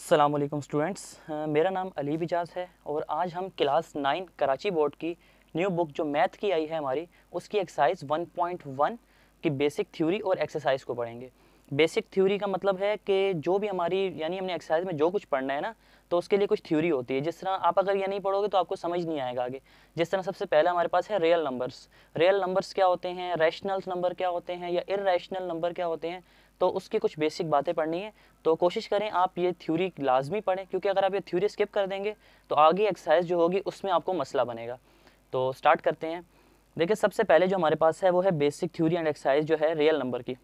अस्सलाम वालेकुम स्टूडेंट्स, मेरा नाम अली बिजाज है और आज हम क्लास 9 कराची बोर्ड की न्यू बुक जो मैथ की आई है हमारी उसकी एक्सरसाइज 1.1 की बेसिक थ्योरी और एक्सरसाइज को पढ़ेंगे। बेसिक थ्योरी का मतलब है कि जो भी हमारी यानी हमने एक्सरसाइज में जो कुछ पढ़ना है ना तो उसके लिए कुछ थ्योरी होती है। जिस तरह आप अगर ये नहीं पढ़ोगे तो आपको समझ नहीं आएगा आगे। जिस तरह सबसे पहले हमारे पास है रियल नंबर्स। रियल नंबर्स क्या होते हैं, रैशनल नंबर क्या होते हैं या इर्रेशनल नंबर क्या होते हैं, तो उसकी कुछ बेसिक बातें पढ़नी है। तो कोशिश करें आप ये थ्योरी लाजमी पढ़ें, क्योंकि अगर आप ये थ्योरी स्किप कर देंगे तो आगे एक्सरसाइज जो होगी उसमें आपको मसला बनेगा। तो स्टार्ट करते हैं। देखिए सबसे पहले जो हमारे पास है वो है बेसिक थ्योरी एंड एक्सरसाइज जो है रियल नंबर की।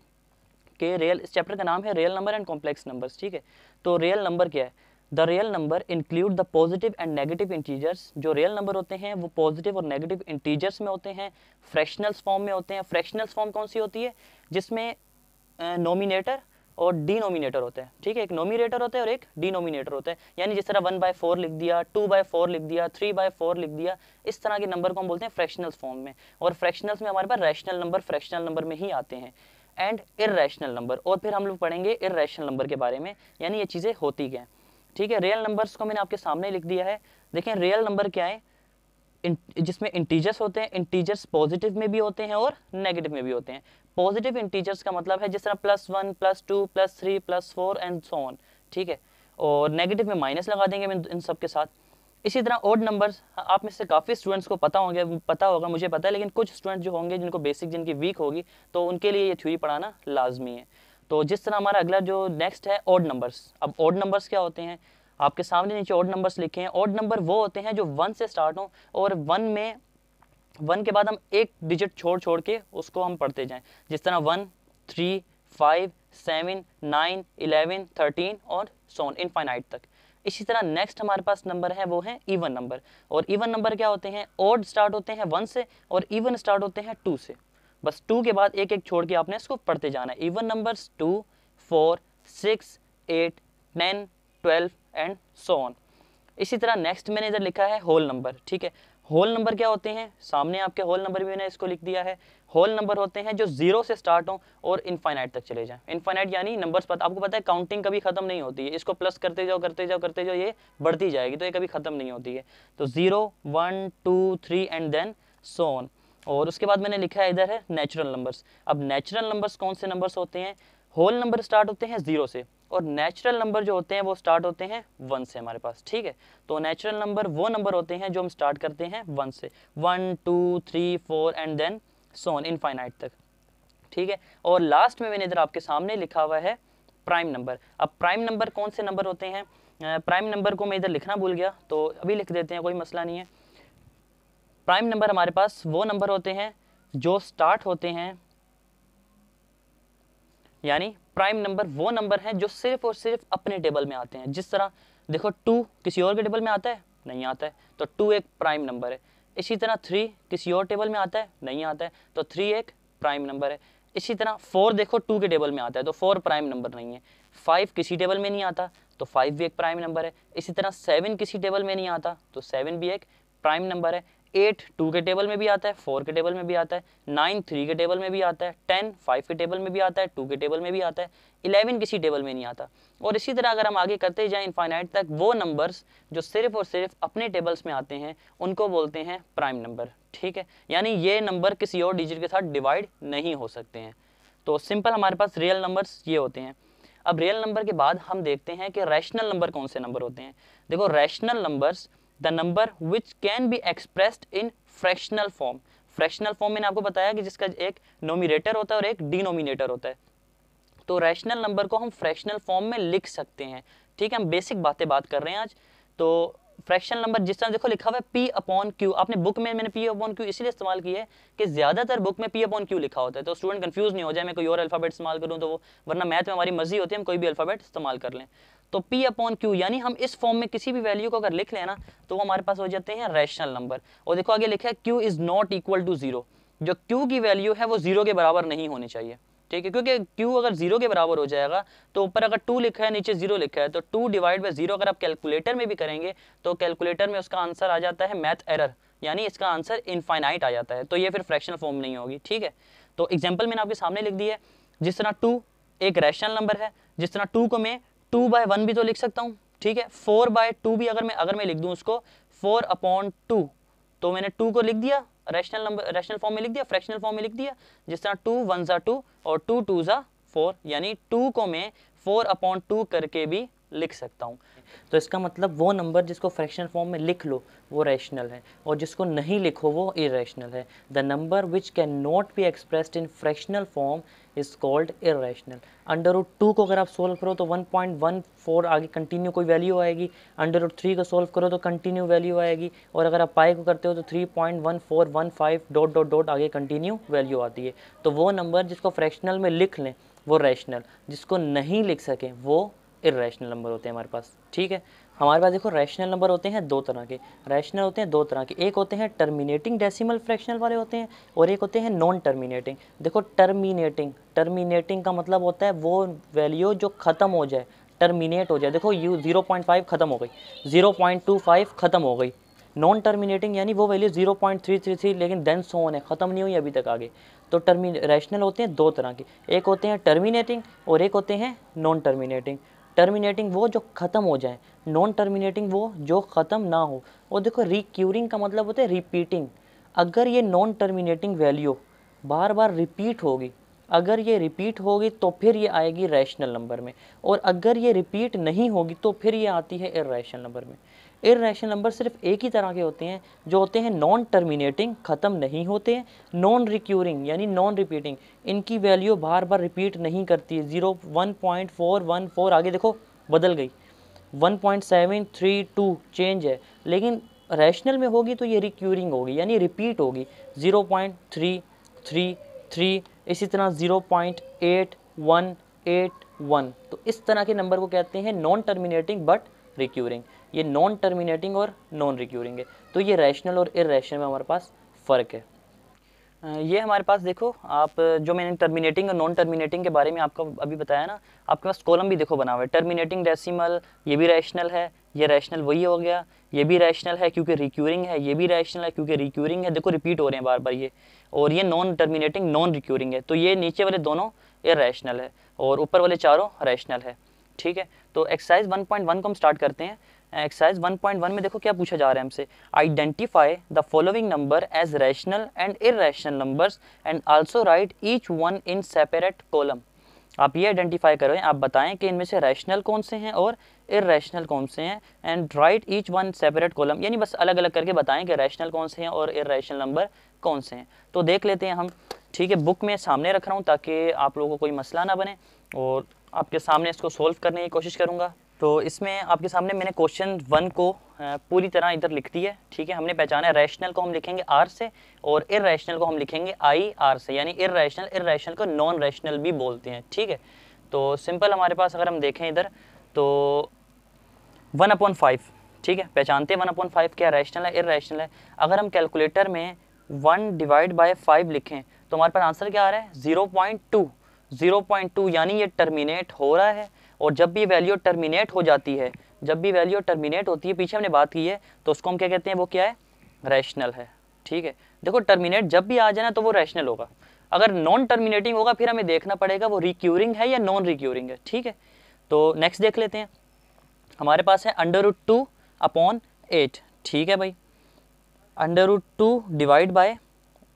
कि रियल, इस चैप्टर का नाम है real number and complex numbers. ठीक है, तो रियल नंबर क्या है? The real number include the positive and negative integers. जो रियल नंबर होते हैं वो पॉजिटिव और नेगेटिव इंटीजर्स में होते हैं, फ्रैक्शनल्स फॉर्म में होते हैं। फ्रैक्शनल्स फॉर्म कौन सी होती है? जिसमें नोमिनेटर और डिनोमिनेटर होता है। ठीक है, एक नोमिनेटर होता है और एक डिनोमिनेटर होता है। यानी जिस तरह 1/4 लिख दिया, 2/4 लिख दिया, 3/4 लिख दिया, इस तरह के नंबर को हम बोलते हैं फ्रैक्शनल्स फॉर्म में। और फ्रैक्शनल्स में हमारे पास रैशनल नंबर फ्रैक्शनल नंबर में ही आते हैं, एंड इर्रेशनल नंबर। और फिर हम लोग पढ़ेंगे इर्रेशनल नंबर के बारे में, यानी ये चीज़ें होती क्या हैं। ठीक है, रियल नंबर्स को मैंने आपके सामने लिख दिया है। देखें रियल नंबर क्या है, जिसमें इंटीजर्स होते हैं। इंटीजर्स पॉजिटिव में भी होते हैं और नेगेटिव में भी होते हैं। पॉजिटिव इंटीजर्स का मतलब है जिस तरह +1 +2 +3 +4 एंड सो ऑन। ठीक है, और नेगेटिव में माइनस लगा देंगे इन सब के साथ। इसी तरह ओड नंबर्स, आप में से काफ़ी स्टूडेंट्स को पता होगा, मुझे पता है, लेकिन कुछ स्टूडेंट्स जो होंगे जिनको बेसिक जिनकी वीक होगी तो उनके लिए ये थ्योरी पढ़ाना लाजमी है। तो जिस तरह हमारा अगला जो नेक्स्ट है ओड नंबर्स। अब ओड नंबर्स क्या होते हैं? आपके सामने नीचे ओड नंबर्स लिखे हैं। ओड नंबर वो होते हैं जो 1 से स्टार्ट हों और 1 के बाद हम एक डिजिट छोड़ छोड़ के उसको हम पढ़ते जाएं। जिस तरह 1 3 5 7 9 11 13 और सो ऑन इनफाइनाइट तक। इसी तरह नेक्स्ट हमारे पास नंबर है वो है इवन नंबर। और इवन नंबर क्या होते हैं? ओड स्टार्ट होते हैं 1 से और इवन स्टार्ट होते हैं 2 से। बस 2 के बाद एक एक छोड़ के आपने इसको पढ़ते जाना है। Even numbers 2 4 6 8 10 12 and so on. इसी तरह नेक्स्ट मैंने इधर लिखा है होल नंबर। ठीक है, होल नंबर क्या होते हैं? सामने आपके होल नंबर भी मैंने इसको लिख दिया है। होल नंबर होते हैं जो 0 से स्टार्ट हों और इनफाइनाइट तक चले जाएं। इनफाइनाइट यानी नंबर्स, आपको पता है काउंटिंग कभी खत्म नहीं होती है। इसको प्लस करते जाओ करते जाओ करते जाओ, ये बढ़ती जाएगी, तो ये कभी खत्म नहीं होती है। तो 0 1 2 3 एंड देन सो ऑन। और उसके बाद मैंने लिखा है इधर है नेचुरल नंबर्स। अब नेचुरल नंबर्स कौन से नंबर्स होते हैं? होल नंबर स्टार्ट होते हैं 0 से और नेचुरल नंबर जो होते हैं वो स्टार्ट होते हैं 1 से हमारे पास। ठीक है, तो नेचुरल नंबर वो नंबर होते हैं जो हम स्टार्ट करते हैं 1 से, 1 2 3 4 and then so on infinite तक। ठीक है, और लास्ट में मैंने इधर आपके सामने लिखा हुआ है प्राइम नंबर। अब प्राइम नंबर कौन से नंबर होते हैं? प्राइम नंबर को मैं इधर लिखना भूल गया तो अभी लिख देते हैं, कोई मसला नहीं है। प्राइम नंबर हमारे पास वो नंबर होते हैं जो स्टार्ट होते हैं, यानी प्राइम नंबर वो नंबर हैं जो सिर्फ और सिर्फ अपने टेबल में आते हैं। जिस तरह देखो 2 किसी और के टेबल में आता है? नहीं आता है, तो 2 एक प्राइम नंबर है। इसी तरह 3 किसी और टेबल में आता है? नहीं आता है, तो 3 एक प्राइम नंबर है। इसी तरह 4 देखो 2 के टेबल में आता है तो 4 प्राइम नंबर नहीं है। 5 किसी टेबल में नहीं आता तो 5 भी एक प्राइम नंबर है। इसी तरह 7 किसी टेबल में नहीं आता तो 7 भी एक प्राइम नंबर है। 8 2 के टेबल में भी आता है, 4 के टेबल में भी आता है, 9 3 के टेबल में भी आता है, 10 5 के टेबल में भी आता है, 2 के टेबल में भी आता है, 11 किसी टेबल में नहीं आता। और इसी तरह अगर हम आगे करते जाएं इनफाइनाइट तक, वो नंबर्स जो सिर्फ और सिर्फ अपने टेबल्स में आते हैं उनको बोलते हैं प्राइम नंबर। ठीक है, यानी ये नंबर किसी और डिजिट के साथ डिवाइड नहीं हो सकते हैं। तो सिंपल हमारे पास रियल नंबर्स ये होते हैं। अब रियल नंबर के बाद हम देखते हैं कि रैशनल नंबर कौन से नंबर होते हैं। देखो rational numbers the number which can be expressed in fractional form. Fractional form मैंने आपको बताया कि जिसका एक नोमिनेटर होता है और एक डिनोमिनेटर होता है। तो रैशनल नंबर को हम फ्रैक्शनल फॉर्म में लिख सकते हैं। ठीक है, हम बेसिक बातें बात कर रहे हैं आज। तो फ्रैक्शनल नंबर जिस तरह देखो लिखा हुआ है P/Q, आपने बुक में मैंने P/Q इसलिए इस्तेमाल किया है कि ज्यादातर बुक में P/Q लिखा होता है, तो स्टूडेंट कंफ्यूज नहीं हो जाए मैं कोई और अल्फाबेट इस्तेमाल करूं तो वो, वरना मैथ में हमारी मर्जी होती है हम कोई भी अल्फाबेट इस्तेमाल कर लें। तो P/Q यानी हम इस फॉर्म में किसी भी वैल्यू को अगर लिख लेना तो वो हमारे पास हो जाते हैं रैशनल नंबर। और देखो आगे लिखा है Q is not equal to 0। जो Q की वैल्यू है वो 0 के बराबर नहीं होनी चाहिए। ठीक है, क्योंकि Q अगर 0 के बराबर हो जाएगा तो ऊपर अगर 2 लिखा है नीचे 0 लिखा है तो 2 डिवाइड बाई 0 अगर आप कैलकुलेटर में भी करेंगे तो कैलकुलेटर में उसका आंसर आ जाता है मैथ एरर, यानी इसका आंसर इनफाइनाइट आ जाता है, तो ये फिर फ्रैक्शनल फॉर्म नहीं होगी। ठीक है, तो एग्जाम्पल मैंने आपके सामने लिख दी है। जिस तरह 2 एक रैशनल नंबर है, जिस तरह 2 को मैं 2/1 भी तो लिख सकता हूँ। ठीक है। 4/2 भी अगर मैं लिख दूं उसको 4/2, तो मैंने 2 को लिख दिया रैशनल फॉर्म में लिख दिया, फ्रैक्शनल फॉर्म में लिख दिया। जिस तरह 2 1 ज़ा 2 और 2 2 ज़ा 4, यानी 2 को मैं 4/2 करके भी लिख सकता हूँ। तो इसका मतलब वो नंबर जिसको फ्रैक्शनल फॉर्म में लिख लो वो रैशनल है, और जिसको नहीं लिखो वो इरेशनल है। The number which can not be expressed in fractional form is called irrational. √2 को अगर आप सोल्व करो तो 1.14 आगे कंटिन्यू कोई वैल्यू आएगी, √3 को सोल्व करो तो कंटिन्यू वैल्यू आएगी, और अगर आप पाई को करते हो तो 3.1415 डॉट डॉट डॉट आगे कंटिन्यू वैल्यू आती है। तो वो नंबर जिसको फ्रैक्शनल में लिख लें वो रैशनल, जिसको नहीं लिख सकें वो इरेशनल नंबर होते हैं हमारे पास। ठीक है, हमारे पास देखो रैशनल नंबर होते हैं दो तरह के। रैशनल होते हैं दो तरह के, एक होते हैं टर्मिनेटिंग डेसिमल फ्रैक्शनल वाले होते हैं, और एक होते हैं नॉन टर्मिनेटिंग। देखो टर्मिनेटिंग का मतलब होता है वो वैल्यू जो ख़त्म हो जाए, टर्मिनेट हो जाए। देखो 0.5 ख़त्म हो गई, 0.25 ख़त्म हो गई। नॉन टर्मिनेटिंग यानी वो वैल्यू 0.333 लेकिन देन सो ऑन है, ख़त्म नहीं हुई अभी तक आगे। तो रैशनल होते हैं दो तरह के, एक होते हैं टर्मिनेटिंग और एक होते हैं नॉन टर्मिनेटिंग। टर्मिनेटिंग वो जो ख़त्म हो जाए, नॉन टर्मिनेटिंग वो जो ख़त्म ना हो। और देखो रिक्यूरिंग का मतलब होता है रिपीटिंग। अगर ये नॉन टर्मिनेटिंग वैल्यू बार बार रिपीट होगी, अगर ये रिपीट होगी तो फिर ये आएगी रैशनल नंबर में, और अगर ये रिपीट नहीं होगी तो फिर ये आती है इर्रेशनल नंबर में। इर्रेशनल नंबर सिर्फ एक ही तरह के होते हैं, जो होते हैं नॉन टर्मिनेटिंग, ख़त्म नहीं होते हैं, नॉन रिक्यूरिंग यानी नॉन रिपीटिंग, इनकी वैल्यू बार बार रिपीट नहीं करती है। 1.414 आगे देखो बदल गई, 1.732 चेंज है, लेकिन रैशनल में होगी तो ये रिक्यूरिंग होगी यानी रिपीट होगी। 0.333, इसी तरह 0.8181। तो इस तरह के नंबर को कहते हैं नॉन टर्मिनेटिंग बट रिक्यूरिंग। ये नॉन टर्मिनेटिंग और नॉन रिक्यूरिंग है। तो ये रैशनल और इर्रेशनल में हमारे पास फ़र्क है। ये हमारे पास देखो, आप जो मैंने टर्मिनेटिंग और नॉन टर्मिनेटिंग के बारे में आपको अभी बताया ना, आपके पास कॉलम भी देखो बना हुआ है। टर्मिनेटिंग डेसिमल, ये भी रैशनल है, ये रैशनल वही हो गया, ये भी रैशनल है क्योंकि रिक्यूरिंग है, ये भी रैशनल है क्योंकि रिक्यूरिंग है। देखो रिपीट हो रहे हैं बार बार ये, और ये नॉन टर्मिनेटिंग नॉन रिक्यूरिंग है। तो ये नीचे वाले दोनों इर्रेशनल है और ऊपर वाले चारों रैशनल है। ठीक है, तो एक्सरसाइज 1.1 को हम स्टार्ट करते हैं। एक्सरसाइज 1.1 में देखो क्या पूछा जा रहा है हमसे, identify the following number as rational and irrational numbers and also write each one in separate column. आप ये आइडेंटिफाई करें, आप बताएं कि इनमें से रैशनल कौन से हैं और इर्रेशनल कौन से हैं, and right each one separate column, यानी बस अलग अलग करके बताएं कि रैशनल कौन से हैं और इर्रेशनल नंबर कौन से हैं। तो देख लेते हैं हम। ठीक है, बुक में सामने रख रहा हूँ ताकि आप लोगों को कोई मसला ना बने, और आपके सामने इसको सोल्व करने की कोशिश करूँगा। तो इसमें आपके सामने मैंने क्वेश्चन 1 को पूरी तरह इधर लिख दी है। ठीक है, हमने पहचाना है रैशनल को हम लिखेंगे आर से और इर्रेशनल को हम लिखेंगे IR से, यानी इर्रेशनल को नॉन रैशनल भी बोलते हैं। ठीक है, तो सिंपल हमारे पास अगर हम देखें इधर तो 1/5, ठीक है, पहचानते हैं 1/5 क्या रैशनल है इर्रेशनल है। अगर हम कैलकुलेटर में 1/5 लिखें तो हमारे पास आंसर क्या आ रहा है 0.2 यानी ये टर्मिनेट हो रहा है। और जब भी वैल्यू टर्मिनेट हो जाती है, जब भी वैल्यू टर्मिनेट होती है, पीछे हमने बात की है, तो उसको हम क्या कहते हैं, वो क्या है, रैशनल है। ठीक है, देखो टर्मिनेट जब भी आ जाए ना तो वो रैशनल होगा। अगर नॉन टर्मिनेटिंग होगा फिर हमें देखना पड़ेगा वो रिक्यूरिंग है या नॉन रिक्यूरिंग है। ठीक है, तो नेक्स्ट देख लेते हैं। हमारे पास है √2/8। ठीक है भाई, √2 डिवाइड बाय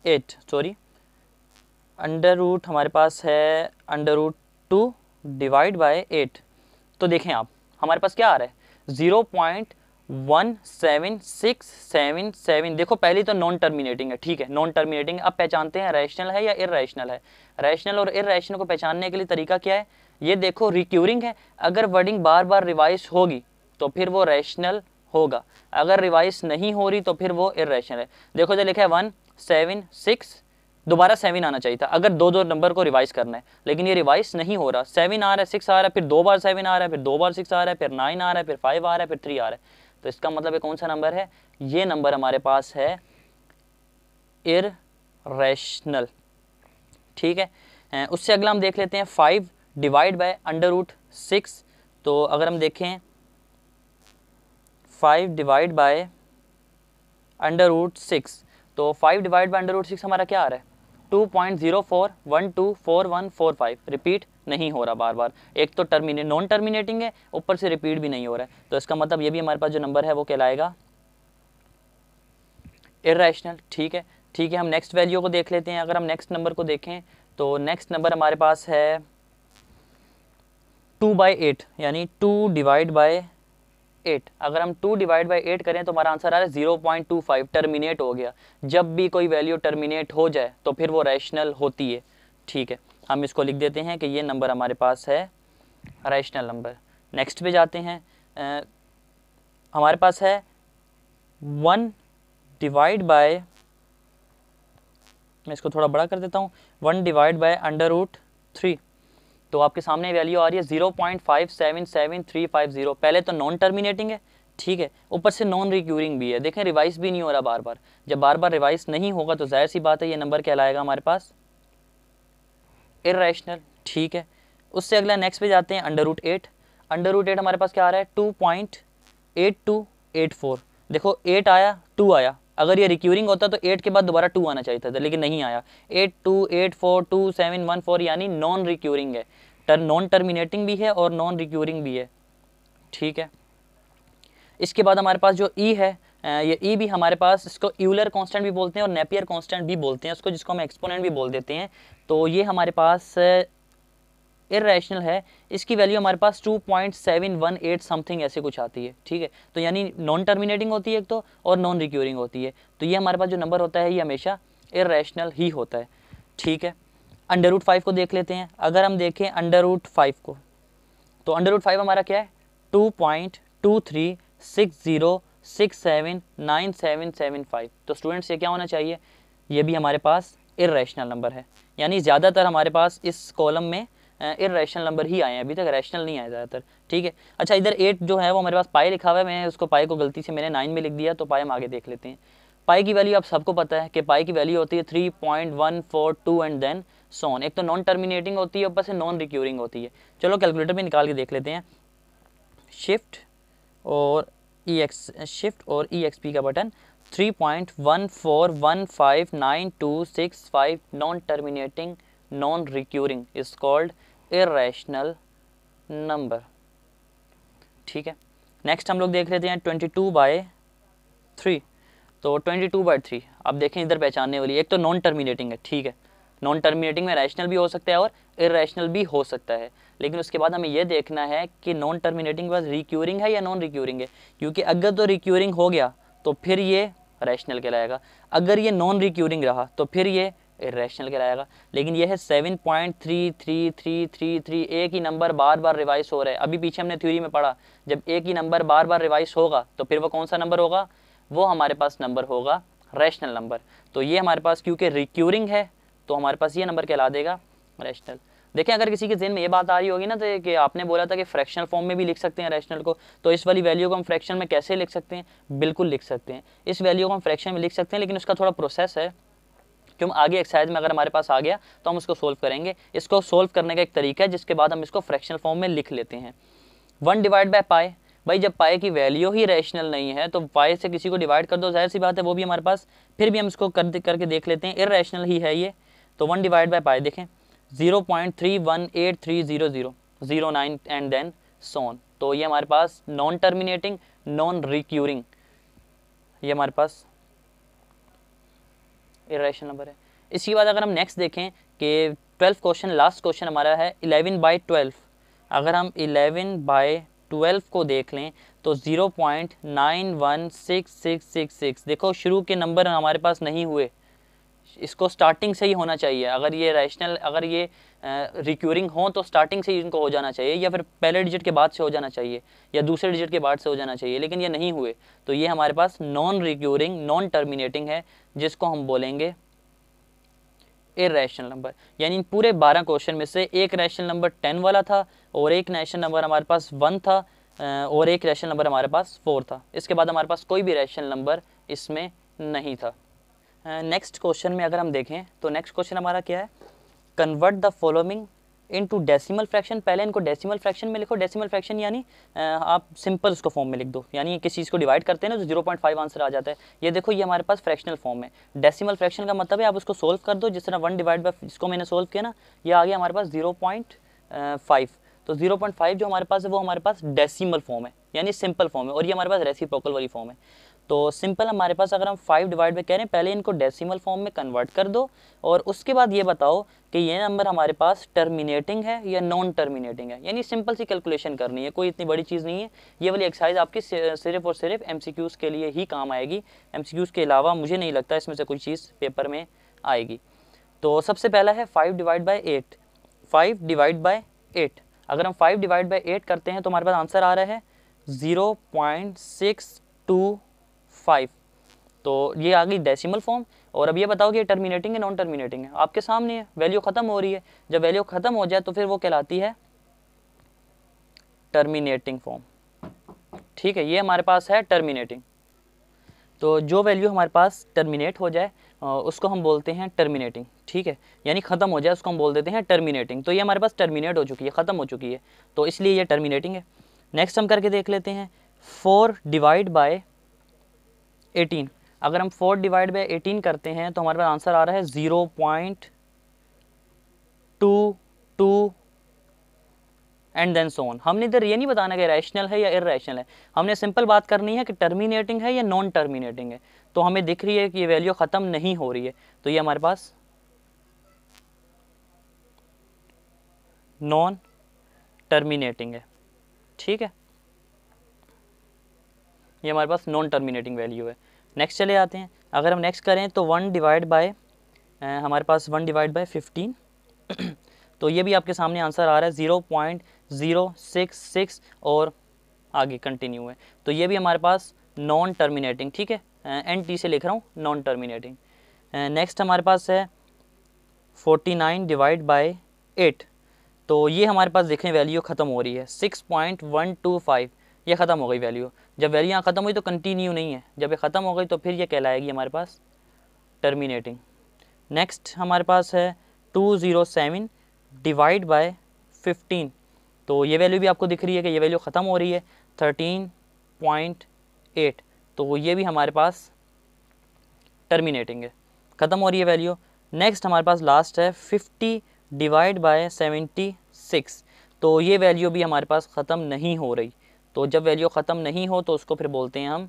8, सॉरी √ हमारे पास है √2 डिवाइड बाय 8। तो देखें आप, हमारे पास क्या आ रहा है 0.17677। देखो पहले तो नॉन टर्मिनेटिंग है। ठीक है, नॉन टर्मिनेटिंग। अब पहचानते हैं रैशनल है या इर्रेशनल है। रैशनल और इर्रेशनल को पहचानने के लिए तरीका क्या है, ये देखो रिक्यूरिंग है, अगर वर्डिंग बार बार रिवाइज होगी तो फिर वो रैशनल होगा, अगर रिवाइज नहीं हो रही तो फिर वो इर्रेशनल है। देखो जो लिखा है 176, दोबारा 7 आना चाहिए था अगर दो दो नंबर को रिवाइज करना है, लेकिन ये रिवाइज नहीं हो रहा। 7 आ रहा है, 6 आ रहा है, फिर 2 बार 7 आ रहा है, फिर 2 बार 6 आ रहा है, फिर 9 आ रहा है, फिर 5 आ रहा है, फिर 3 आ रहा है। तो इसका मतलब ये कौन सा नंबर है, ये नंबर हमारे पास है इर्रेशनल। ठीक है, उससे अगला हम देख लेते हैं 5 डिवाइड बाय √6। तो अगर हम देखें 5 डिवाइड बाय √6, तो 5 डिवाइड बाय √6 हमारा क्या आ रहा है 2.04124145 रिपीट नहीं हो रहा बार बार। एक तो नॉन टर्मिनेटिंग है, ऊपर से रिपीट भी नहीं हो रहा है, तो इसका मतलब ये भी हमारे पास जो नंबर है वो कहलाएगा इर्रेशनल। ठीक है, ठीक है, हम नेक्स्ट वैल्यू को देख लेते हैं। अगर हम नेक्स्ट नंबर को देखें तो नेक्स्ट नंबर हमारे पास है 2/8, यानी 2 डिवाइड बाय 8। अगर हम 2 डिवाइड बाई 8 करें तो हमारा आंसर आ रहा है 0.25, टर्मिनेट हो गया। जब भी कोई वैल्यू टर्मिनेट हो जाए तो फिर वो रैशनल होती है। ठीक है, हम इसको लिख देते हैं कि ये नंबर हमारे पास है रैशनल नंबर। नेक्स्ट पे जाते हैं। हमारे पास है 1 डिवाइड बाय, मैं इसको थोड़ा बड़ा कर देता हूँ, 1 डिवाइड बाय √3। तो आपके सामने वैल्यू आ रही है 0.577350। पहले तो नॉन टर्मिनेटिंग है, ठीक है, ऊपर से नॉन रिक्यूरिंग भी है। देखें रिवाइज भी नहीं हो रहा बार बार। जब बार बार रिवाइज नहीं होगा तो जाहिर सी बात है ये नंबर कहलाएगा हमारे पास इर्रेशनल। ठीक है, उससे अगला नेक्स्ट पे जाते हैं √8। √8 हमारे पास क्या आ रहा है 2.8284। देखो 8 आया, 2 आया। अगर ये रिक्यूरिंग होता तो 8 के बाद दोबारा 2 आना चाहिए था, लेकिन नहीं आया। 82842714 यानी नॉन रिक्यूरिंग है, नॉन टर्मिनेटिंग भी है और नॉन रिक्यूरिंग भी है। ठीक है, इसके बाद हमारे पास जो ई है, ये ई भी हमारे पास, इसको यूलर कांस्टेंट भी बोलते हैं और नेपियर कांस्टेंट भी बोलते हैं उसको, जिसको हम एक्सपोनेंट भी बोल देते हैं। तो ये हमारे पास इर्रेशनल है। इसकी वैल्यू हमारे पास 2.718 समथिंग ऐसे कुछ आती है। ठीक है, तो यानी नॉन टर्मिनेटिंग होती है एक तो, और नॉन रिक्यूरिंग होती है। तो ये हमारे पास जो नंबर होता है ये हमेशा इर्रेशनल ही होता है। ठीक है, √5 को देख लेते हैं। अगर हम देखें √5 को, तो √5 हमारा क्या है 2.2360679775। तो स्टूडेंट्स ये क्या होना चाहिए, ये भी हमारे पास इर्रेशनल नंबर है। यानी ज़्यादातर हमारे पास इस कॉलम में इर्रेशनल नंबर ही आए हैं, अभी तक रैशनल नहीं आए ज़्यादातर। ठीक है, अच्छा इधर 8 जो है वो हमारे पास पाई लिखा हुआ है, मैं उसको पाई को गलती से मैंने 9 में लिख दिया, तो पाई हम आगे देख लेते हैं। पाई की वैल्यू आप सबको पता है कि पाई की वैल्यू होती है 3.142 एंड देन सोन। एक तो नॉन टर्मिनेटिंग होती है, ऊपर से नॉन रिक्यूरिंग होती है। चलो कैलकुलेटर में निकाल के देख लेते हैं। शिफ्ट और EXP का button, 3.14159265 non terminating non recurring is called irrational number. ठीक है, नेक्स्ट हम लोग देख लेते हैं 22/3। तो 22/3 अब देखें इधर पहचानने वाली, एक तो नॉन टर्मिनेटिंग है। ठीक है, नॉन टर्मिनेटिंग में रैशनल भी हो सकता है और इर्रेशनल भी हो सकता है, लेकिन उसके बाद हमें यह देखना है कि नॉन टर्मिनेटिंग के बाद रिक्यूरिंग है या नॉन रिक्यूरिंग है। क्योंकि अगर तो रिक्यूरिंग हो गया तो फिर ये रैशनल कहलाएगा, अगर ये नॉन रिक्यूरिंग रहा तो फिर ये इर्रेशनल कहलाएगा। लेकिन ये है 7.33333, एक ही नंबर बार बार रिवाइज हो रहा है। अभी पीछे हमने थ्योरी में पढ़ा, जब एक ही नंबर बार बार रिवाइज होगा तो फिर वो कौन सा नंबर होगा, वो हमारे पास नंबर होगा रैशनल नंबर। तो ये हमारे पास क्योंकि रिक्यूरिंग है तो हमारे पास ये नंबर कहला देगा रैशनल। देखें अगर किसी के ज़हन में ये बात आ रही होगी ना, तो कि आपने बोला था कि फ्रैक्शनल फॉर्म में भी लिख सकते हैं रैशनल को, तो इस वाली वैल्यू को हम फ्रैक्शन में कैसे लिख सकते हैं, बिल्कुल लिख सकते हैं। इस वैल्यू को हम फ्रैक्शन में लिख सकते हैं, लेकिन उसका थोड़ा प्रोसेस है कि हम आगे एक्सरसाइज में अगर हमारे पास आ गया तो हम उसको सोल्व करेंगे। इसको सोल्व करने का एक तरीका है, जिसके बाद हम इसको फ्रैक्शनल फॉर्म में लिख लेते हैं। 1 डिवाइड बाय पाई, भाई जब पाई की वैल्यू ही रैशनल नहीं है तो पाई से किसी को डिवाइड कर दो, जाहिर सी बात है वो भी हमारे पास, फिर भी हम इसको करके देख लेते हैं, इर्रेशनल ही है ये। तो 1 डिवाइड बाय पाई देखें 0.31830009 एंड देन सोन। तो ये हमारे पास नॉन टर्मिनेटिंग नॉन रिक्यूरिंग, ये हमारे पास इर्रेशनल नंबर है। इसके बाद अगर हम नेक्स्ट देखें कि 12 क्वेश्चन, लास्ट क्वेश्चन हमारा है 11/12। अगर हम 11/12 को देख लें तो 0.916666, देखो शुरू के नंबर हमारे पास नहीं हुए, इसको स्टार्टिंग से ही होना चाहिए। अगर ये रैशनल, अगर ये रिक्यूरिंग हो तो स्टार्टिंग से ही इनको हो जाना चाहिए, या फिर पहले डिजिट के बाद से हो जाना चाहिए, या दूसरे डिजिट के बाद से हो जाना चाहिए, लेकिन ये नहीं हुए। तो ये हमारे पास नॉन रिक्यूरिंग नॉन टर्मिनेटिंग है, जिसको हम बोलेंगे इर्रेशनल नंबर। यानी पूरे 12 क्वेश्चन में से एक रैशनल नंबर 10 वाला था, और एक रैशनल नंबर हमारे पास 1 था, और एक रैशनल नंबर हमारे पास 4 था। इसके बाद हमारे पास कोई भी रैशनल नंबर इसमें नहीं था। नेक्स्ट क्वेश्चन में अगर हम देखें तो नेक्स्ट क्वेश्चन हमारा क्या है, convert the following into decimal fraction. पहले इनको डेसिमल फ्रैक्शन में लिखो। डेसिमल फ्रैक्शन यानी आप सिंपल उसको फॉर्म में लिख दो, यानी किसी चीज़ को डिवाइड करते हैं ना तो 0.5 आंसर आ जाता है। ये देखो ये हमारे पास फ्रैक्शनल फॉर्म है। डेसिमल फ्रैक्शन का मतलब है आप उसको सोल्व कर दो, जिस तरह 1 डिवाइड बाई इसको मैंने सोल्व किया ना, ये आ गया हमारे पास 0.5। तो 0.5 जो हमारे पास है वो हमारे पास डेसिमल फॉर्म है, यानी सिंपल फॉर्म है, और ये हमारे पास रेसिप्रोकल वाली फॉर्म है। तो सिंपल हमारे पास अगर हम 5 डिवाइड बाई कह रहे हैं, पहले इनको डेसिमल फॉर्म में कन्वर्ट कर दो और उसके बाद ये बताओ कि ये नंबर हमारे पास टर्मिनेटिंग है या नॉन टर्मिनेटिंग है। यानी सिंपल सी कैलकुलेशन करनी है, कोई इतनी बड़ी चीज़ नहीं है। ये वाली एक्सरसाइज आपकी सिर्फ और सिर्फ MCQs के लिए ही काम आएगी। MCQs के अलावा मुझे नहीं लगता इसमें से कोई चीज़ पेपर में आएगी। तो सबसे पहला है 5 डिवाइड बाई 8। 5 डिवाइड बाई 8, अगर हम 5 डिवाइड बाई 8 करते हैं तो हमारे पास आंसर आ रहा है 0.625। तो ये आ गई डेसिमल फॉर्म। और अब ये बताओ कि ये टर्मिनेटिंग है नॉन टर्मिनेटिंग है। आपके सामने है, वैल्यू ख़त्म हो रही है। जब वैल्यू ख़त्म हो जाए तो फिर वो कहलाती है टर्मिनेटिंग फॉर्म। ठीक है, ये हमारे पास है टर्मिनेटिंग। तो जो वैल्यू हमारे पास टर्मिनेट हो जाए उसको हम बोलते हैं टर्मिनेटिंग। ठीक है, यानी ख़त्म हो जाए उसको हम बोल देते हैं टर्मिनेटिंग। तो ये हमारे पास टर्मिनेट हो चुकी है, ख़त्म हो चुकी है, तो इसलिए ये टर्मिनेटिंग है। नेक्स्ट हम करके देख लेते हैं 4 डिवाइड बाय 18। अगर हम 4 डिवाइड बाय 18 करते हैं तो हमारे पास आंसर आ रहा है 0.22 एंड देन सो ऑन। हमने इधर ये नहीं बताना कि रैशनल है या इररेशनल है, हमने सिंपल बात करनी है कि टर्मिनेटिंग है या नॉन टर्मिनेटिंग है। तो हमें दिख रही है कि ये वैल्यू ख़त्म नहीं हो रही है, तो ये हमारे पास नॉन टर्मिनेटिंग है। ठीक है, ये हमारे पास नॉन टर्मिनेटिंग वैल्यू है। नेक्स्ट चले आते हैं। अगर हम नेक्स्ट करें तो 1 डिवाइड बाय हमारे पास 1 डिवाइड बाय 15 तो ये भी आपके सामने आंसर आ रहा है 0.066 और आगे कंटिन्यू है। तो ये भी हमारे पास नॉन टर्मिनेटिंग। ठीक है, NT से लिख रहा हूँ, नॉन टर्मिनेटिंग। नेक्स्ट हमारे पास है 49 डिवाइड बाय 8। तो ये हमारे पास देखें वैल्यू ख़त्म हो रही है 6.125, ये ख़त्म हो गई वैल्यू। जब वैल्यू यहाँ ख़त्म हुई तो कंटिन्यू नहीं है, जब ये ख़त्म हो गई तो फिर ये कहलाएगी हमारे पास टर्मिनेटिंग। नेक्स्ट हमारे पास है 207 डिवाइड बाय 15। तो ये वैल्यू भी आपको दिख रही है कि ये वैल्यू ख़त्म हो रही है 13.8। तो ये भी हमारे पास टर्मिनेटिंग है, ख़त्म हो रही है वैल्यू। नेक्स्ट हमारे पास लास्ट है 50 डिवाइड बाय 76। तो ये वैल्यू भी हमारे पास ख़त्म नहीं हो रही। तो जब वैल्यू ख़त्म नहीं हो तो उसको फिर बोलते हैं हम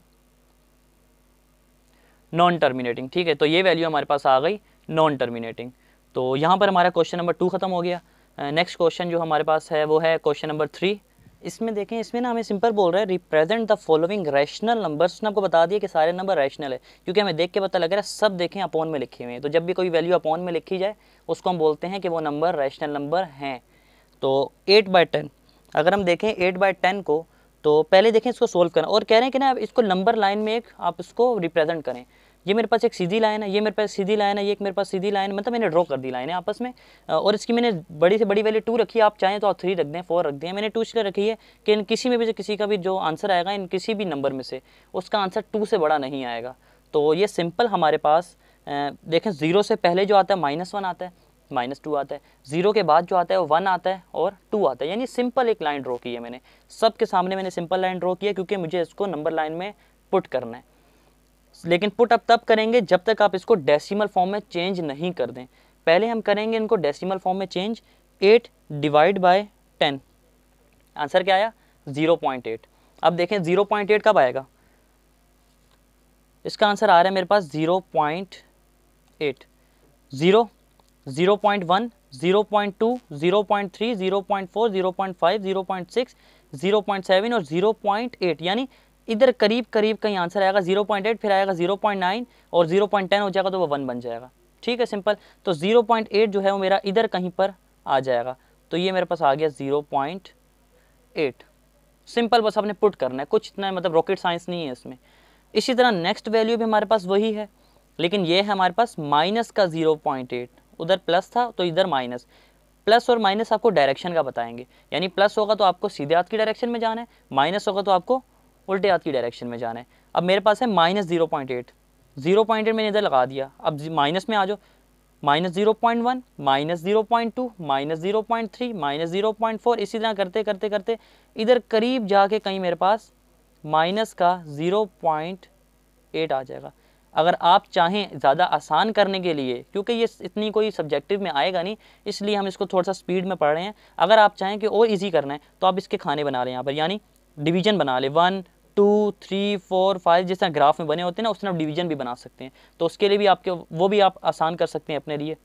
नॉन टर्मिनेटिंग। ठीक है, तो ये वैल्यू हमारे पास आ गई नॉन टर्मिनेटिंग। तो यहाँ पर हमारा क्वेश्चन नंबर 2 ख़त्म हो गया। नेक्स्ट क्वेश्चन जो हमारे पास है वो है क्वेश्चन नंबर 3। इसमें देखें, इसमें ना हमें सिंपल बोल रहा है represent the following rational numbers. उसने आपको बता दिया कि सारे नंबर रैशनल है, क्योंकि हमें देख के पता लग रहा है सब देखें अपॉन में लिखे हुए हैं। तो जब भी कोई वैल्यू अपॉन में लिखी जाए उसको हम बोलते हैं कि वो नंबर रैशनल नंबर हैं। तो 8/10 अगर हम देखें 8/10 को, तो पहले देखें इसको सोल्व करना, और कह रहे हैं कि ना इसको नंबर लाइन में एक आप इसको रिप्रेजेंट करें। ये मेरे पास एक सीधी लाइन है, ये मेरे पास सीधी लाइन है, ये एक मेरे पास सीधी लाइन, मतलब मैंने ड्रॉ कर दी लाइन है आपस में, और इसकी मैंने बड़ी से बड़ी वैल्यू 2 रखी है। आप चाहें तो आप 3 रख दें, 4 रख दें। मैंने 2 इसलिए रखी है कि इन किसी में भी किसी का भी जो आंसर आएगा इन किसी भी नंबर में से उसका आंसर 2 से बड़ा नहीं आएगा। तो ये सिंपल हमारे पास देखें 0 से पहले जो आता है -1 आता है, -2 आता है, 0 के बाद जो आता है वो 1 आता है और 2 आता है। यानी सिंपल एक लाइन ड्रॉ की है मैंने, सबके सामने मैंने सिंपल लाइन ड्रॉ की है, क्योंकि मुझे इसको नंबर लाइन में पुट करना है। लेकिन पुट अब तब करेंगे जब तक आप इसको डेसिमल फॉर्म में चेंज नहीं कर दें। पहले हम करेंगे इनको डेसिमल फॉर्म में चेंज। 8 डिवाइड बाय 10, आंसर क्या आया 0.8। अब देखें 0.8 कब आएगा, इसका आंसर आ रहा है मेरे पास 0.8, 0, 0.1, 0.2, 0.3, 0.4, 0.5, 0.6, 0.7 और 0.8। यानी इधर करीब करीब कहीं आंसर आएगा 0.8, फिर आएगा 0.9 और 0.10 हो जाएगा तो वो 1 बन जाएगा। ठीक है, सिंपल। तो 0.8 जो है वो मेरा इधर कहीं पर आ जाएगा, तो ये मेरे पास आ गया 0.8। सिंपल, बस आपने पुट करना है, कुछ इतना मतलब रॉकेट साइंस नहीं है इसमें। इसी तरह नेक्स्ट वैल्यू भी हमारे पास वही है, लेकिन ये है हमारे पास माइनस का 0.8। उधर प्लस था तो इधर माइनस। प्लस और माइनस आपको डायरेक्शन का बताएंगे, यानी प्लस होगा तो आपको सीधे हाथ की डायरेक्शन में जाना है, माइनस होगा तो आपको उल्टे हाथ की डायरेक्शन में जाना है। अब मेरे पास है -0.8, 0.8 मैंने इधर लगा दिया। अब माइनस में आ जाओ, -0.1, -0.2, -0.3, -0.4, इसी तरह करते करते करते इधर करीब जाके कहीं मेरे पास माइनस का 0.8 आ जाएगा। अगर आप चाहें ज़्यादा आसान करने के लिए, क्योंकि ये इतनी कोई सब्जेक्टिव में आएगा नहीं, इसलिए हम इसको थोड़ा सा स्पीड में पढ़ रहे हैं। अगर आप चाहें कि और इजी करना है तो आप इसके खाने बना लें यहाँ पर, यानी डिवीजन बना लें, 1 2 3 4 5, जिस तरह ग्राफ में बने होते हैं ना, उस तरह डिवीजन भी बना सकते हैं। तो उसके लिए भी आपके वो भी आप आसान कर सकते हैं अपने लिए।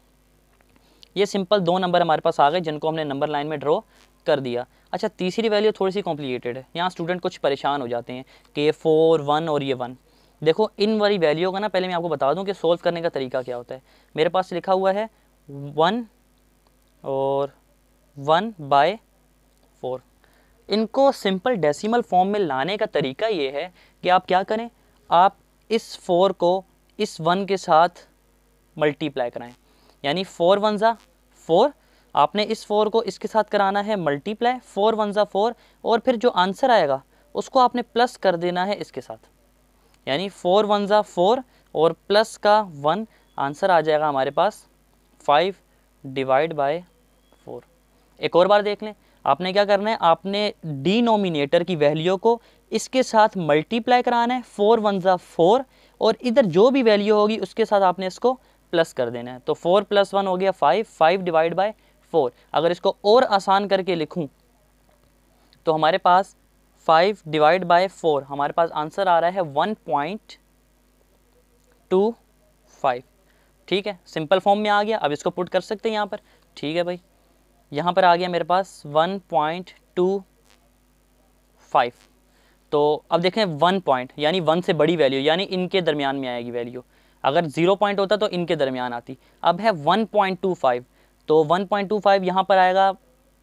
ये सिंपल 2 नंबर हमारे पास आ गए जिनको हमने नंबर लाइन में ड्रॉ कर दिया। अच्छा, तीसरी वैल्यू थोड़ी सी कॉम्प्लिकेटेड है, यहाँ स्टूडेंट कुछ परेशान हो जाते हैं कि 4 1 और ये 1। देखो इन वाली वैल्यू का ना, पहले मैं आपको बता दूं कि सोल्व करने का तरीका क्या होता है। मेरे पास लिखा हुआ है 1 और 1/4। इनको सिंपल डेसिमल फॉर्म में लाने का तरीका ये है कि आप क्या करें, आप इस 4 को इस 1 के साथ मल्टीप्लाई कराएं, यानी 4 1 ज़ा 4, आपने इस 4 को इसके साथ कराना है मल्टीप्लाई, 4 1 ज़ा 4, और फिर जो आंसर आएगा उसको आपने प्लस कर देना है इसके साथ, यानी 4 1 ज़ा 4 और प्लस का 1, आंसर आ जाएगा हमारे पास 5/4। एक और बार देख लें, आपने क्या करना है, आपने डिनोमिनेटर की वैल्यू को इसके साथ मल्टीप्लाई कराना है, 4 1 ज़ा 4, और इधर जो भी वैल्यू होगी उसके साथ आपने इसको प्लस कर देना है। तो 4 + 1 हो गया 5, 5/4। अगर इसको और आसान करके लिखूं तो हमारे पास 5/4, हमारे पास आंसर आ रहा है 1.25। ठीक है, सिंपल फॉर्म में आ गया। अब इसको पुट कर सकते हैं यहाँ पर। ठीक है भाई, यहाँ पर आ गया मेरे पास 1.25। तो अब देखें 1 पॉइंट, यानी 1 से बड़ी वैल्यू, यानी इनके दरमियान में आएगी वैल्यू। अगर 0 पॉइंट होता तो इनके दरमियान आती। अब है 1.25, तो 1.25 यहाँ पर आएगा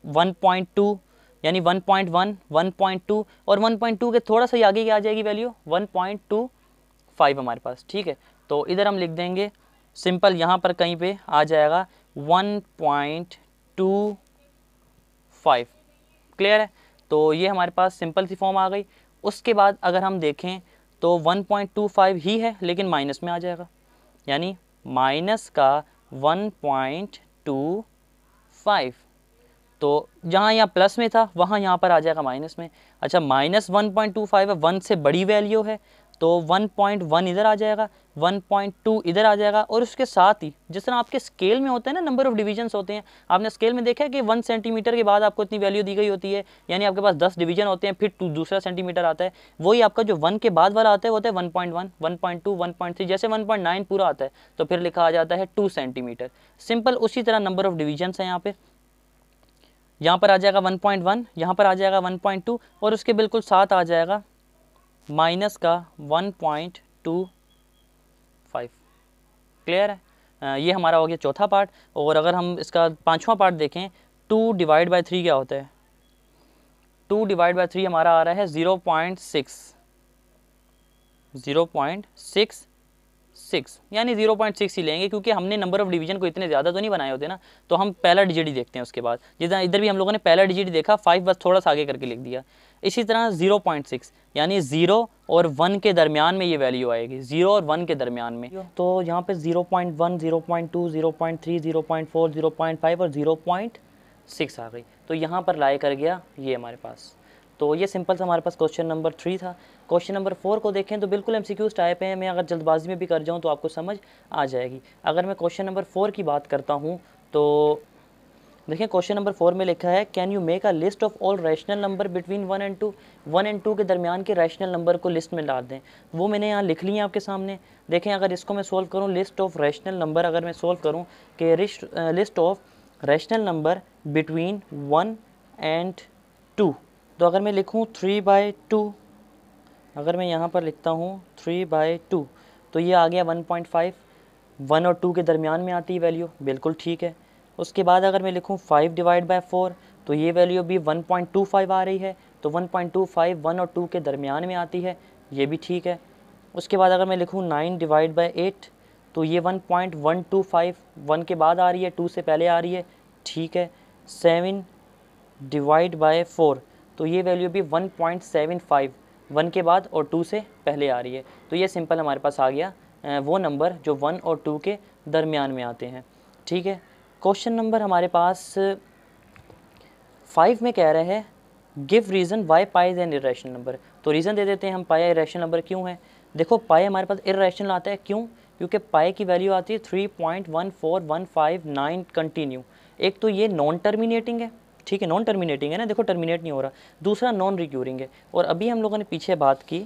1.2, यानी 1.1, 1.2, और 1.2 के थोड़ा सा आगे की आ जाएगी वैल्यू 1.25 हमारे पास। ठीक है, तो इधर हम लिख देंगे सिंपल, यहाँ पर कहीं पे आ जाएगा 1.25। क्लियर है, तो ये हमारे पास सिंपल सी फॉर्म आ गई। उसके बाद अगर हम देखें तो 1.25 ही है लेकिन माइनस में आ जाएगा, यानी माइनस का 1.25। तो जहाँ यहाँ प्लस में था वहाँ यहाँ पर आ जाएगा माइनस में। अच्छा, -1.25 है, 1 से बड़ी वैल्यू है, तो 1.1 इधर आ जाएगा, 1.2 इधर आ जाएगा, और उसके साथ ही जिस तरह आपके स्केल में होते हैं ना, नंबर ऑफ डिवीजन्स होते हैं, आपने स्केल में देखा है कि 1 सेंटीमीटर के बाद आपको इतनी वैल्यू दी गई होती है, यानी आपके पास 10 डिवीजन होते हैं, फिर दूसरा सेंटीमीटर आता है, वही आपका जो 1 के बाद वाला आता है वो होता है 1.1, 1.2, 1.3, जैसे 1.9 पूरा आता है तो फिर लिखा आ जाता है 2 सेंटीमीटर। सिंपल उसी तरह नंबर ऑफ डिवीजन्स हैं यहाँ पर आ जाएगा 1.1, यहाँ पर आ जाएगा 1.2, और उसके बिल्कुल साथ आ जाएगा माइनस का 1.25। क्लियर है, ये हमारा हो गया चौथा पार्ट। और अगर हम इसका पांचवा पार्ट देखें, 2/3 क्या होता है, 2/3 हमारा आ रहा है 0.6, यानी 0.6 ही लेंगे, क्योंकि हमने नंबर ऑफ डिवीजन को इतने ज़्यादा तो नहीं बनाए होते ना, तो हम पहला डिजिट ही देखते हैं उसके बाद। जितना इधर भी हम लोगों ने पहला डिजिट देखा, 5 बस थोड़ा सा आगे करके लिख दिया। इसी तरह 0.6, यानी 0 और 1 के दरमियान में ये वैल्यू आएगी, 0 और 1 के दरमियान में। तो यहाँ पे 0.1, 0.2, 0.3, 0.4, 0.5 और 0.6 आ गई। तो यहाँ पर लाए कर गया ये हमारे पास। तो ये सिंपल सा हमारे पास क्वेश्चन नंबर 3 था। क्वेश्चन नंबर 4 को देखें तो बिल्कुल MCQs टाइप हैं, मैं अगर जल्दबाजी में भी कर जाऊँ तो आपको समझ आ जाएगी। अगर मैं क्वेश्चन नंबर 4 की बात करता हूँ तो देखिए, क्वेश्चन नंबर 4 में लिखा है, can you make a list of all rational number between 1 and 2। 1 and 2 के दरमियान के रैशनल नंबर को लिस्ट में डाल दें। वो मैंने यहाँ लिख ली है आपके सामने। देखें, अगर इसको मैं सोल्व करूँ, लिस्ट ऑफ रैशनल नंबर अगर मैं सोल्व करूँ कि list of rational number between 1 and 2, तो अगर मैं लिखूँ 3/2, अगर मैं यहाँ पर लिखता हूँ 3/2, तो ये आ गया 1.5। 1 और 2 के दरमियान में आती है वैल्यू, बिल्कुल ठीक है। उसके बाद अगर मैं लिखूँ 5/4, तो ये वैल्यू भी 1.25 आ रही है, तो 1.25 1 और 2 के दरमियान में आती है, ये भी ठीक है। उसके बाद अगर मैं लिखूँ 9/8, तो ये 1.125 1 के बाद आ रही है, 2 से पहले आ रही है, ठीक है। 7/4, तो ये वैल्यू भी 1.75 1 के बाद और 2 से पहले आ रही है। तो ये सिंपल हमारे पास आ गया वो नंबर जो 1 और 2 के दरमियान में आते हैं। ठीक है। क्वेश्चन नंबर हमारे पास 5 में कह रहे हैं give reason why pi is an irrational number. तो रीज़न दे देते हैं हम पाई इरेशनल नंबर क्यों है। देखो पाई हमारे पास इरेशनल आता है क्यों, क्योंकि पाई की वैल्यू आती है 3.14159 कंटिन्यू। एक तो ये नॉन टर्मिनेटिंग है, ठीक है, नॉन टर्मिनेटिंग है ना, देखो टर्मिनेट नहीं हो रहा। दूसरा नॉन रिक्यूरिंग है, और अभी हम लोगों ने पीछे बात की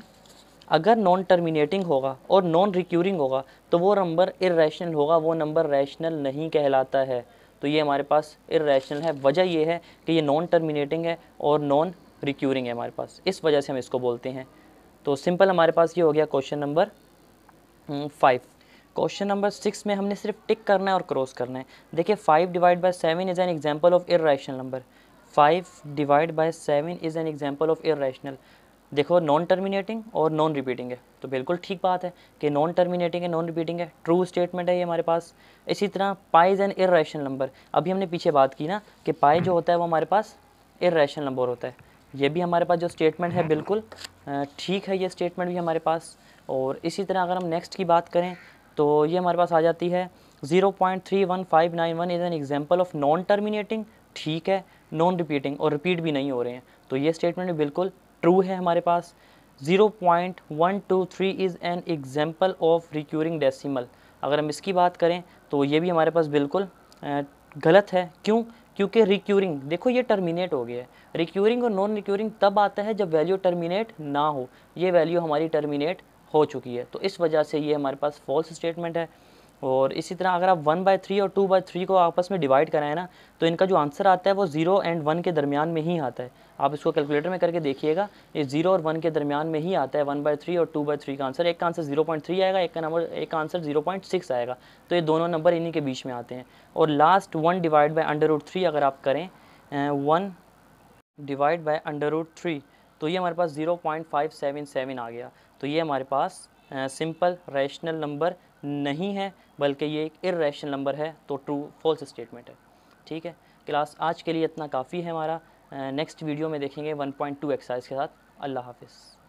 अगर नॉन टर्मिनेटिंग होगा और नॉन रिक्यूरिंग होगा तो वो नंबर इरेशनल होगा, वो नंबर रैशनल नहीं कहलाता है। तो ये हमारे पास इरेशनल है। वजह ये है कि ये नॉन टर्मिनेटिंग है और नॉन रिक्यूरिंग है हमारे पास, इस वजह से हम इसको बोलते हैं। तो सिंपल हमारे पास ये हो गया क्वेश्चन नंबर 5। क्वेश्चन नंबर 6 में हमने सिर्फ टिक करना है और क्रॉस करना है। देखिए 5 divide by 7 is an example of irrational number. 5 divide by 7 is an example of irrational. देखो नॉन टर्मिनेटिंग और नॉन रिपीटिंग है, तो बिल्कुल ठीक बात है कि नॉन टर्मिनेटिंग है, नॉन रिपीटिंग है, ट्रू स्टेटमेंट है ये हमारे पास। इसी तरह पाई इज़ एन इरेशनल नंबर। अभी हमने पीछे बात की ना कि पाई जो होता है वो हमारे पास इरेशनल नंबर होता है। ये भी हमारे पास जो स्टेटमेंट है बिल्कुल ठीक है, ये स्टेटमेंट भी हमारे पास। और इसी तरह अगर हम नेक्स्ट की बात करें तो ये हमारे पास आ जाती है 0.31591 is an example of non terminating, ठीक है, नॉन रिपीटिंग और रिपीट भी नहीं हो रहे हैं, तो ये स्टेटमेंट भी बिल्कुल ट्रू है हमारे पास। 0.123 is an example of recurring decimal. अगर हम इसकी बात करें तो ये भी हमारे पास बिल्कुल गलत है। क्यों, क्योंकि रिक्यूरिंग देखो ये टर्मिनेट हो गया है। रिक्यूरिंग और नॉन रिक्यूरिंग तब आता है जब वैल्यू टर्मिनेट ना हो, ये वैल्यू हमारी टर्मिनेट हो चुकी है, तो इस वजह से ये हमारे पास फॉल्स स्टेटमेंट है। और इसी तरह अगर आप 1/3 और 2/3 को आपस में डिवाइड कराएं ना, तो इनका जो आंसर आता है वो 0 और 1 के दरमियान में ही आता है। आप इसको कैलकुलेटर में करके देखिएगा, ये 0 और 1 के दरमियान में ही आता है 1/3 और 2/3 का आंसर। एक का आंसर 0.3 आएगा, एक आंसर 0.6 आएगा, तो ये दोनों नंबर इन्हीं के बीच में आते हैं। और लास्ट 1 डिवाइड बाई √3 अगर आप करें 1 डिवाइड बाय √3, तो ये हमारे पास 0.577 आ गया। तो ये हमारे पास सिंपल रैशनल नंबर नहीं है, बल्कि ये एक इर्रेशनल नंबर है, तो ट्रू फॉल्स स्टेटमेंट है। ठीक है क्लास, आज के लिए इतना काफ़ी है हमारा। नेक्स्ट वीडियो में देखेंगे 1.2 एक्सरसाइज के साथ। अल्लाह हाफिज़।